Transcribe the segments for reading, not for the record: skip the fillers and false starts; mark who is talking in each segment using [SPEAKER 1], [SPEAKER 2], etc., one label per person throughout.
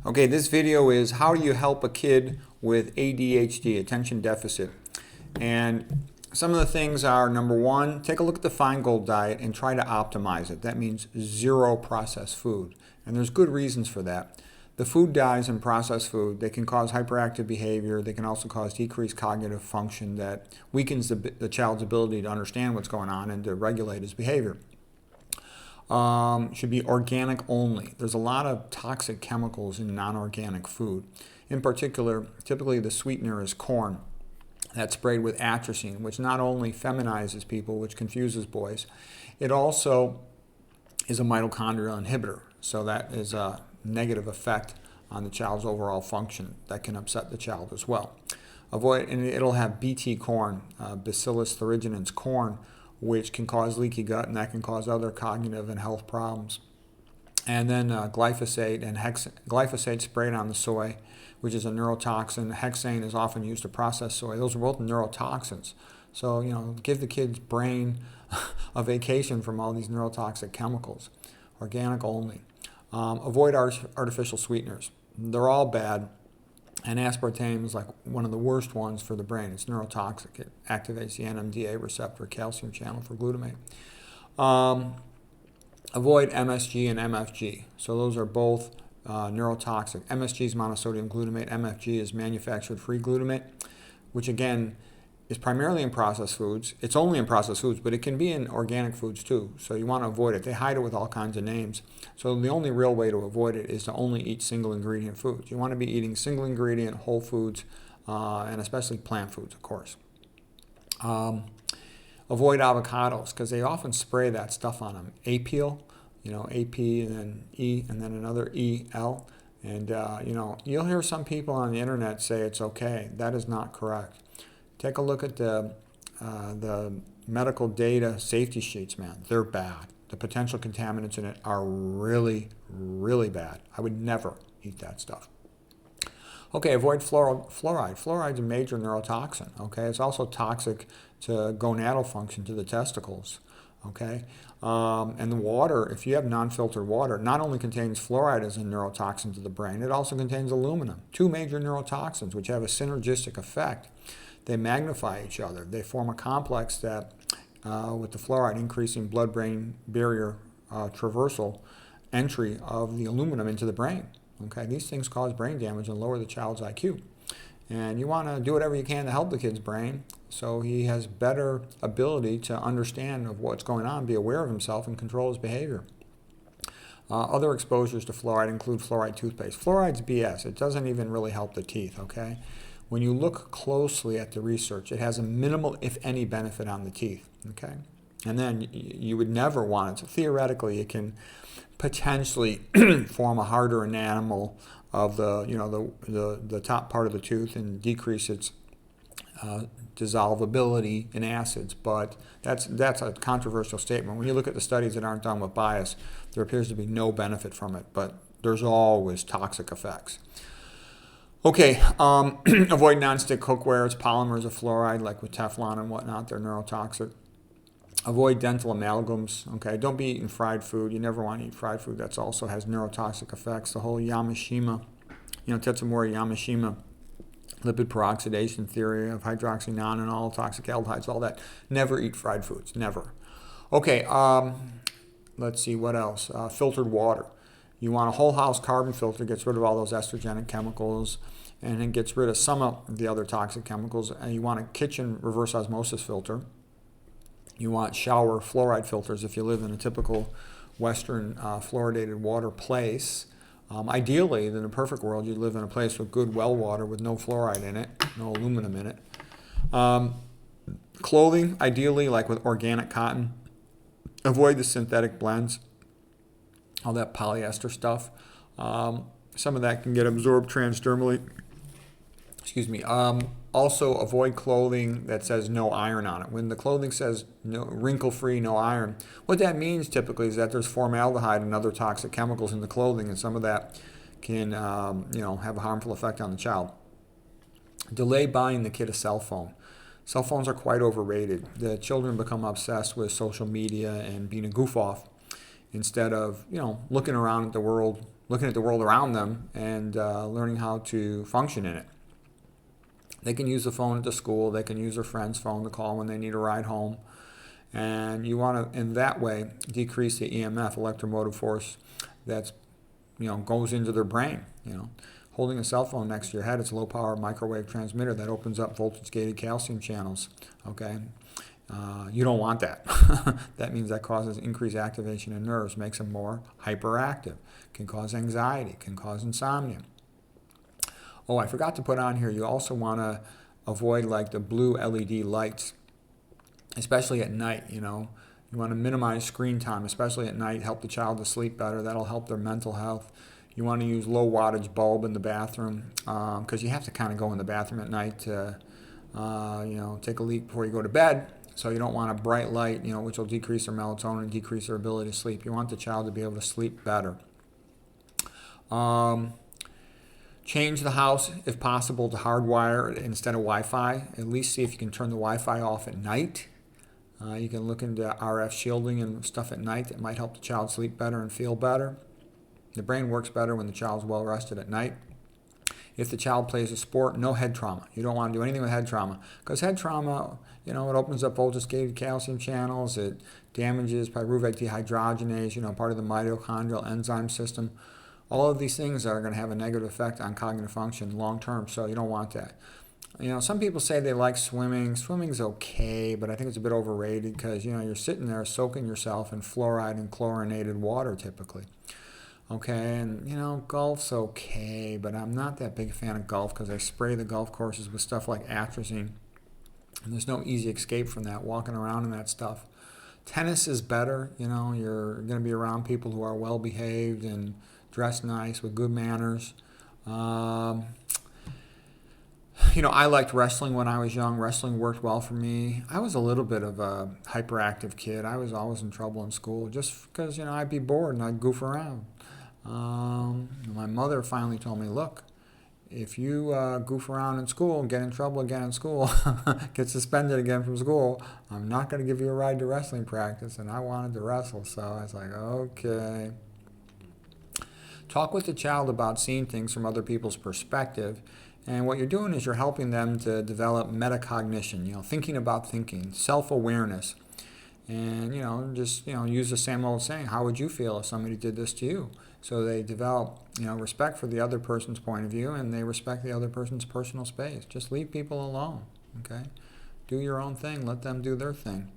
[SPEAKER 1] Okay, this video is how do you help a kid with ADHD, attention deficit. And some of the things are, number one, take a look at the Feingold diet and try to optimize it. That means zero processed food. And there's good reasons for that. The food dyes in processed food, they can cause hyperactive behavior. They can also cause decreased cognitive function that weakens the child's ability to understand what's going on and to regulate his behavior. Should be organic only. There's a lot of toxic chemicals in non-organic food. In particular, typically the sweetener is corn. That's sprayed with atrazine, which not only feminizes people, which confuses boys, it also is a mitochondrial inhibitor. So that is a negative effect on the child's overall function that can upset the child as well. Avoid, and it'll have BT corn, Bacillus thuringiens corn, which can cause leaky gut, and that can cause other cognitive and health problems. And then glyphosate and glyphosate sprayed on the soy, which is a neurotoxin. Hexane is often used to process soy. Those are both neurotoxins. So, give the kid's brain a vacation from all these neurotoxic chemicals. Organic only. Avoid artificial sweeteners. They're all bad. And aspartame is like one of the worst ones for the brain. It's neurotoxic. It activates the NMDA receptor, calcium channel for glutamate. Avoid MSG and MFG. So those are both neurotoxic. MSG is monosodium glutamate. MFG is manufactured free glutamate, which again is primarily in processed foods. It's only in processed foods, but it can be in organic foods too. So you want to avoid it. They hide it with all kinds of names. So the only real way to avoid it is to only eat single ingredient foods. You want to be eating single ingredient whole foods and especially plant foods, of course. Avoid avocados because they often spray that stuff on them. A-peel, AP and then E and then another E-L. And, you'll hear some people on the internet say it's okay. That is not correct. Take a look at the medical data safety sheets, man. They're bad. The potential contaminants in it are really, really bad. I would never eat that stuff. Okay, avoid fluoride. Fluoride's a major neurotoxin, okay? It's also toxic to gonadal function, to the testicles, okay? And the water, if you have non-filtered water, not only contains fluoride as a neurotoxin to the brain, it also contains aluminum, two major neurotoxins which have a synergistic effect. They magnify each other. They form a complex that, with the fluoride increasing blood-brain barrier traversal entry of the aluminum into the brain. Okay, these things cause brain damage and lower the child's IQ. And you want to do whatever you can to help the kid's brain so he has better ability to understand of what's going on, be aware of himself, and control his behavior. Other exposures to fluoride include fluoride toothpaste. Fluoride's BS. It doesn't even really help the teeth, okay? When you look closely at the research, it has a minimal, if any, benefit on the teeth, okay? And then you would never want it to. Theoretically, it can potentially form a harder enamel of the top part of the tooth and decrease its dissolvability in acids, but that's a controversial statement. When you look at the studies that aren't done with bias, there appears to be no benefit from it, but there's always toxic effects. Okay, avoid nonstick cookware. It's polymers of fluoride, like with Teflon and whatnot. They're neurotoxic. Avoid dental amalgams. Okay, don't be eating fried food. You never want to eat fried food. That also has neurotoxic effects. The whole Yamashima, Tetsumoto Yamashima lipid peroxidation theory of hydroxynonenal, toxic aldehydes, all that. Never eat fried foods. Never. Okay, let's see what else. Filtered water. You want a whole house carbon filter, gets rid of all those estrogenic chemicals, and it gets rid of some of the other toxic chemicals. And you want a kitchen reverse osmosis filter. You want shower fluoride filters if you live in a typical Western fluoridated water place. Ideally, in a perfect world, you live in a place with good well water with no fluoride in it, no aluminum in it. Clothing, ideally, like with organic cotton. Avoid the synthetic blends. All that polyester stuff. Some of that can get absorbed transdermally. Excuse me. Also, avoid clothing that says no iron on it. When the clothing says no, wrinkle-free, no iron, what that means typically is that there's formaldehyde and other toxic chemicals in the clothing, and some of that can, have a harmful effect on the child. Delay buying the kid a cell phone. Cell phones are quite overrated. The children become obsessed with social media and being a goof-off, instead of looking around at the world looking at the world around them and learning how to function in it. They can use the phone at the school. They can use their friend's phone to call when they need a ride home. And you want to, in that way, decrease the EMF, electromotive force, that's, goes into their brain. Holding a cell phone next to your head, it's a low-power microwave transmitter that opens up voltage-gated calcium channels. Okay, you don't want that. That means that causes increased activation in nerves, makes them more hyperactive, can cause anxiety, can cause insomnia. Oh, I forgot to put on here, you also want to avoid like the blue LED lights, especially at night. You want to minimize screen time, especially at night, help the child to sleep better. That'll help their mental health. You want to use low wattage bulb in the bathroom because you have to kind of go in the bathroom at night to, take a leak before you go to bed. So you don't want a bright light, which will decrease their melatonin and decrease their ability to sleep. You want the child to be able to sleep better. Change the house, if possible, to hardwire instead of Wi-Fi. At least see if you can turn the Wi-Fi off at night. You can look into RF shielding and stuff at night that might help the child sleep better and feel better. The brain works better when the child's well rested at night. If the child plays a sport, no head trauma. You don't want to do anything with head trauma because head trauma, it opens up voltage-gated calcium channels. It damages pyruvate dehydrogenase, part of the mitochondrial enzyme system. All of these things are going to have a negative effect on cognitive function long term, so you don't want that. Some people say they like swimming. Swimming's okay, but I think it's a bit overrated because, you're sitting there soaking yourself in fluoride and chlorinated water typically. Okay, and golf's okay, but I'm not that big a fan of golf because I spray the golf courses with stuff like atrazine, and there's no easy escape from that, walking around in that stuff. Tennis is better, you're going to be around people who are well behaved and dressed nice with good manners. I liked wrestling when I was young. Wrestling worked well for me. I was a little bit of a hyperactive kid. I was always in trouble in school just because, I'd be bored and I'd goof around. My mother finally told me, look, if you goof around in school and get in trouble again in school, get suspended again from school, I'm not going to give you a ride to wrestling practice. And I wanted to wrestle, so I was like, okay. Talk with the child about seeing things from other people's perspective. And what you're doing is you're helping them to develop metacognition, thinking about thinking, self-awareness. And, use the same old saying, how would you feel if somebody did this to you? So they develop, respect for the other person's point of view, and they respect the other person's personal space. Just leave people alone, okay? Do your own thing. Let them do their thing.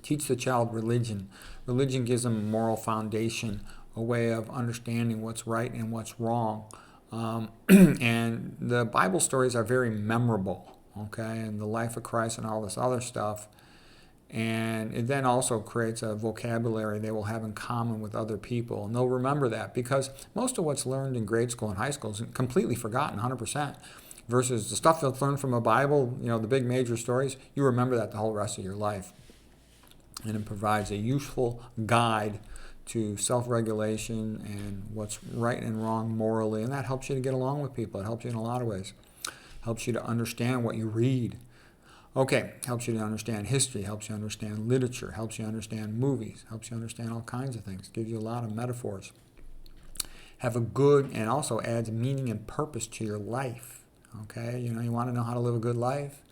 [SPEAKER 1] Teach the child religion. Religion gives them a moral foundation, a way of understanding what's right and what's wrong. And the Bible stories are very memorable, okay? And the life of Christ and all this other stuff. And it then also creates a vocabulary they will have in common with other people. And they'll remember that because most of what's learned in grade school and high school is completely forgotten, 100%. Versus the stuff that's learned from a Bible, the big major stories, you remember that the whole rest of your life. And it provides a useful guide to self-regulation and what's right and wrong morally. And that helps you to get along with people. It helps you in a lot of ways. Helps you to understand what you read. Okay, helps you to understand history, helps you understand literature, helps you understand movies, helps you understand all kinds of things, gives you a lot of metaphors. Have a good, and also adds meaning and purpose to your life. Okay, you want to know how to live a good life?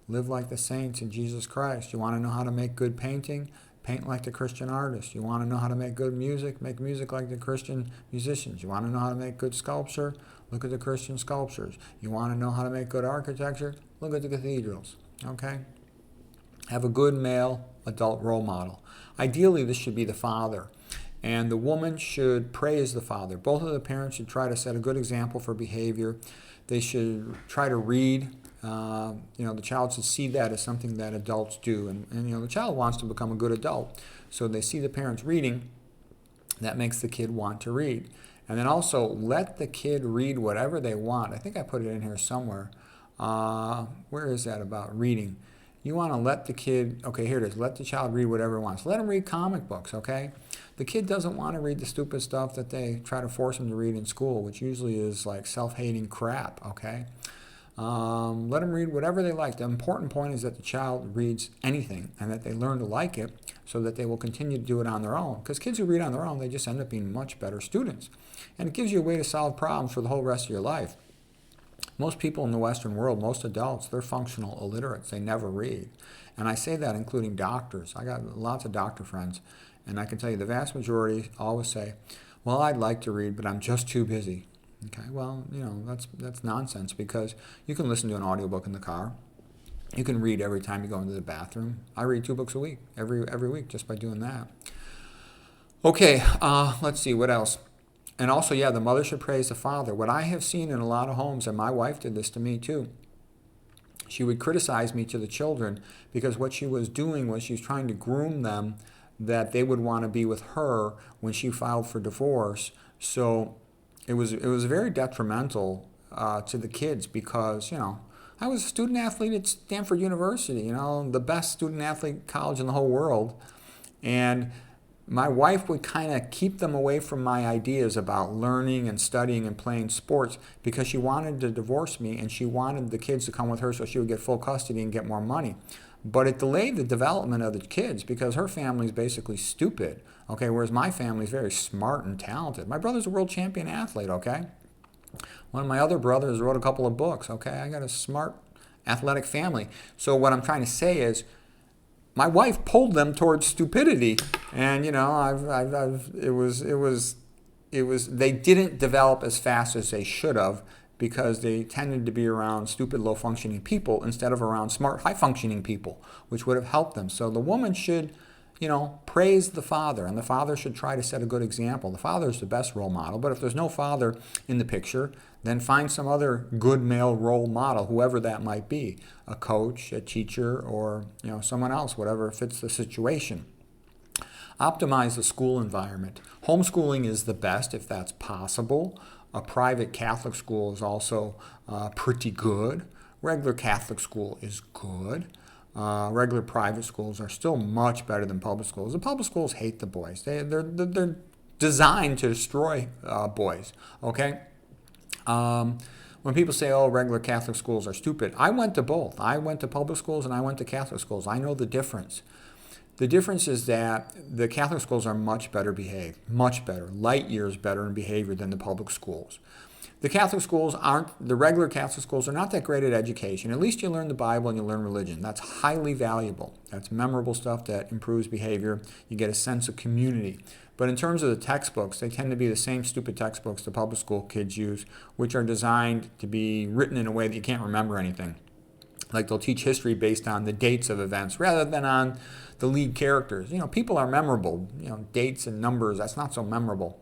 [SPEAKER 1] Live like the saints in Jesus Christ. You want to know how to make good painting? Paint like the Christian artist. You want to know how to make good music? Make music like the Christian musicians. You want to know how to make good sculpture? Look at the Christian sculptures. You want to know how to make good architecture? Look at the cathedrals. Okay? Have a good male adult role model. Ideally, this should be the father. And the woman should praise the father. Both of the parents should try to set a good example for behavior. They should try to read. The child should see that as something that adults do. And the child wants to become a good adult. So they see the parents reading. That makes the kid want to read. And then also let the kid read whatever they want. I think I put it in here somewhere. Where is that about reading? You want to let the kid, okay, here it is. Let the child read whatever he wants. Let him read comic books, okay? The kid doesn't want to read the stupid stuff that they try to force him to read in school, which usually is like self-hating crap, okay? Let them read whatever they like. The important point is that the child reads anything and that they learn to like it so that they will continue to do it on their own. Because kids who read on their own, they just end up being much better students. And it gives you a way to solve problems for the whole rest of your life. Most people in the Western world, most adults, they're functional illiterates. They never read. And I say that including doctors. I got lots of doctor friends, and I can tell you the vast majority always say, well, I'd like to read, but I'm just too busy. Okay, well, that's nonsense, because you can listen to an audiobook in the car. You can read every time you go into the bathroom. I read 2 books a week, every week, just by doing that. Okay, let's see, what else? And also, the mother should praise the father. What I have seen in a lot of homes, and my wife did this to me too, she would criticize me to the children because what she was doing was she was trying to groom them that they would want to be with her when she filed for divorce. So it was very detrimental to the kids because, I was a student athlete at Stanford University, the best student athlete college in the whole world. And my wife would kind of keep them away from my ideas about learning and studying and playing sports because she wanted to divorce me and she wanted the kids to come with her so she would get full custody and get more money. But it delayed the development of the kids because her family is basically stupid, okay, whereas my family is very smart and talented. My brother's a world champion athlete, okay? One of my other brothers wrote a couple of books, okay? I got a smart athletic family. So what I'm trying to say is, my wife pulled them towards stupidity, and they didn't develop as fast as they should have because they tended to be around stupid, low-functioning people instead of around smart, high-functioning people, which would have helped them. So the woman should, praise the father, and the father should try to set a good example. The father is the best role model, but if there's no father in the picture, then find some other good male role model, whoever that might be, a coach, a teacher, or someone else, whatever fits the situation. Optimize the school environment. Homeschooling is the best if that's possible. A private Catholic school is also pretty good. Regular Catholic school is good. Regular private schools are still much better than public schools. The public schools hate the boys. They're designed to destroy boys, okay? When people say, regular Catholic schools are stupid, I went to both. I went to public schools and I went to Catholic schools. I know the difference. The difference is that the Catholic schools are much better behaved, much better, light years better in behavior than the public schools. The regular Catholic schools are not that great at education. At least you learn the Bible and you learn religion. That's highly valuable. That's memorable stuff that improves behavior. You get a sense of community. But in terms of the textbooks, they tend to be the same stupid textbooks the public school kids use, which are designed to be written in a way that you can't remember anything. Like they'll teach history based on the dates of events rather than on the lead characters. People are memorable. Dates and numbers, that's not so memorable.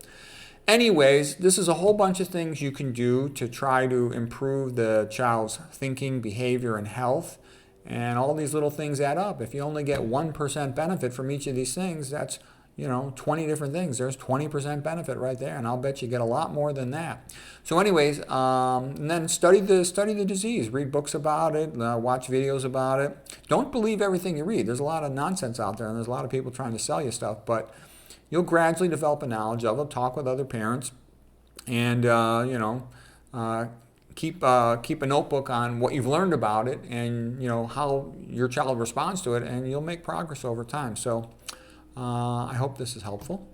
[SPEAKER 1] Anyways, this is a whole bunch of things you can do to try to improve the child's thinking, behavior, and health. And all these little things add up. If you only get 1% benefit from each of these things, that's 20 different things. There's 20% benefit right there, and I'll bet you get a lot more than that. So anyways, and then study the disease. Read books about it, watch videos about it. Don't believe everything you read. There's a lot of nonsense out there, and there's a lot of people trying to sell you stuff, but you'll gradually develop a knowledge of it. Talk with other parents, and keep a notebook on what you've learned about it, and how your child responds to it, and you'll make progress over time. So I hope this is helpful.